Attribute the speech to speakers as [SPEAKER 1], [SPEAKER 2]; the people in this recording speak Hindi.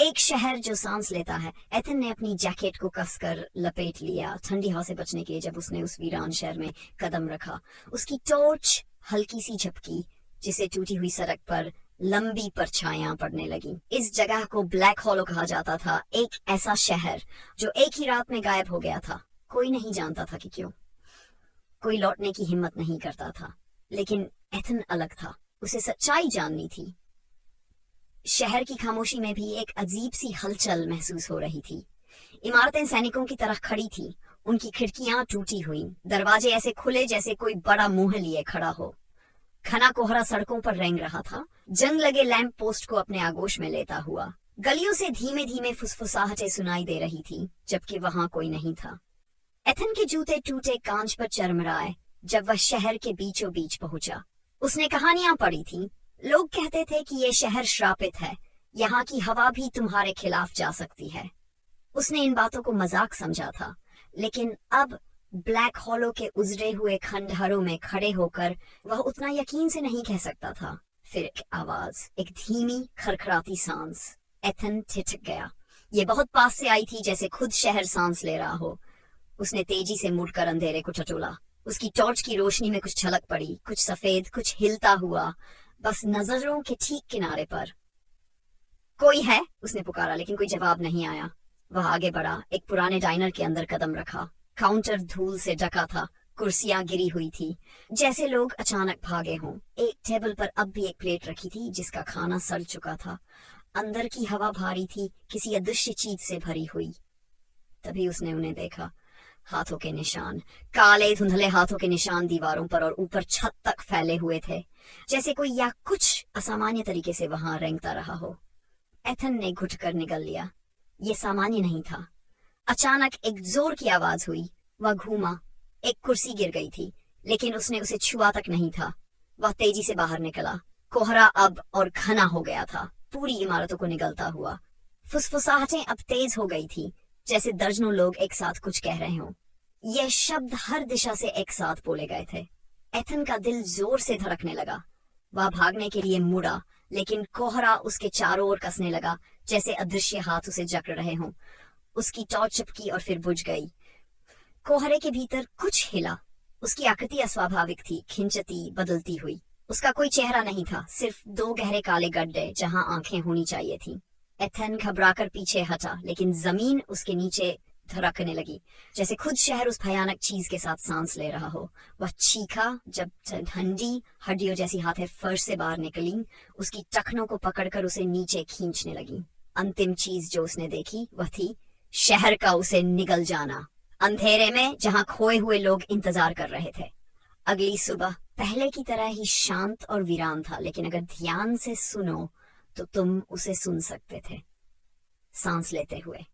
[SPEAKER 1] एक शहर जो सांस लेता है। एथन ने अपनी जैकेट को कसकर लपेट लिया ठंडी हवा से बचने के लिए। जब उसने उस वीरान शहर में कदम रखा, उसकी टॉर्च हल्की सी झपकी, जिसे टूटी हुई सड़क पर लंबी परछाइयां पड़ने लगी। इस जगह को ब्लैक हॉलो कहा जाता था, एक ऐसा शहर जो एक ही रात में गायब हो गया था। कोई नहीं जानता था कि क्यों। कोई लौटने की हिम्मत नहीं करता था, लेकिन एथन अलग था। उसे सच्चाई जाननी थी। शहर की खामोशी में भी एक अजीब सी हलचल महसूस हो रही थी। इमारतें सैनिकों की तरह खड़ी थी, उनकी खिड़कियां टूटी हुई, दरवाजे ऐसे खुले जैसे कोई बड़ा मुंह लिए खड़ा हो। घना कोहरा सड़कों पर रेंग रहा था, जंग लगे लैंप पोस्ट को अपने आगोश में लेता हुआ। गलियों से धीमे धीमे फुसफुसाहटें सुनाई दे रही थी, जबकि वहां कोई नहीं था। एथन के जूते टूटे कांच पर चरमराए जब वह शहर के बीचों बीच पहुंचा। उसने कहानियां पढ़ी थी। लोग कहते थे कि यह शहर श्रापित है, यहाँ की हवा भी तुम्हारे खिलाफ जा सकती है। उसने इन बातों को मजाक समझा था, लेकिन अब ब्लैक हॉलो के उजड़े हुए खंडहरों में खड़े होकर वह उतना यकीन से नहीं कह सकता था। फिर एक आवाज, एक धीमी खरखराती सांस। एथन ठिठक गया। ये बहुत पास से आई थी, जैसे खुद शहर सांस ले रहा हो। उसने तेजी से मुड़कर अंधेरे को टटोला। उसकी टॉर्च की रोशनी में कुछ झलक पड़ी, कुछ सफेद, कुछ हिलता हुआ, बस नजरों के ठीक किनारे पर। कोई है? उसने पुकारा, लेकिन कोई जवाब नहीं आया। वह आगे बढ़ा, एक पुराने डाइनर के अंदर कदम रखा। काउंटर धूल से ढका था, कुर्सियां गिरी हुई थी, जैसे लोग अचानक भागे हों। एक टेबल पर अब भी एक प्लेट रखी थी, जिसका खाना सड़ चुका था। अंदर की हवा भारी थी, किसी अदृश्य चीज से भरी हुई। तभी उसने उन्हें देखा। हाथों के निशान, काले धुंधले हाथों के निशान दीवारों पर और ऊपर छत तक फैले हुए थे, जैसे कोई या कुछ असामान्य तरीके से वहां रेंगता रहा हो। एथन ने घुटकर निगल लिया। ये सामान्य नहीं था। अचानक एक जोर की आवाज हुई। वह घूमा। एक कुर्सी गिर गई थी, लेकिन उसने उसे छुआ तक नहीं था। वह तेजी से बाहर निकला। कोहरा अब और घना हो गया था, पूरी इमारतों को निगलता हुआ। फुसफुसाहटें अब तेज हो गई थी, जैसे दर्जनों लोग एक साथ कुछ कह रहे हों। ये शब्द हर दिशा से एक साथ बोले गए थे। एथन का दिल जोर से धड़कने लगा। वह भागने के लिए मुड़ा, लेकिन कोहरा उसके चारों ओर कसने लगा, जैसे अदृश्य हाथ उसे जकड़ रहे हों। उसकी टॉर्च चिपकी और फिर बुझ गई। कोहरे के भीतर कुछ हिला। उसकी आकृति अस्वाभाविक थी, खिंचती, बदलती हुई। उसका कोई चेहरा नहीं था, सिर्फ दो गहरे काले गड्ढे जहां आंखें होनी चाहिए थी। एथन घबराकर पीछे हटा, लेकिन जमीन उसके नीचे धड़कने लगी, जैसे खुद शहर उस भयानक चीज के साथ सांस ले रहा हो। वह चीखा जब ठंडी हड्डियों जैसी हाथें फर्श से बाहर निकली, उसकी टखनों को पकड़कर उसे नीचे खींचने लगी। अंतिम चीज जो उसने देखी वह थी शहर का उसे निगल जाना, अंधेरे में जहां खोए हुए लोग इंतजार कर रहे थे। अगली सुबह पहले की तरह ही शांत और वीरान था, लेकिन अगर ध्यान से सुनो तो तुम उसे सुन सकते थे, सांस लेते हुए।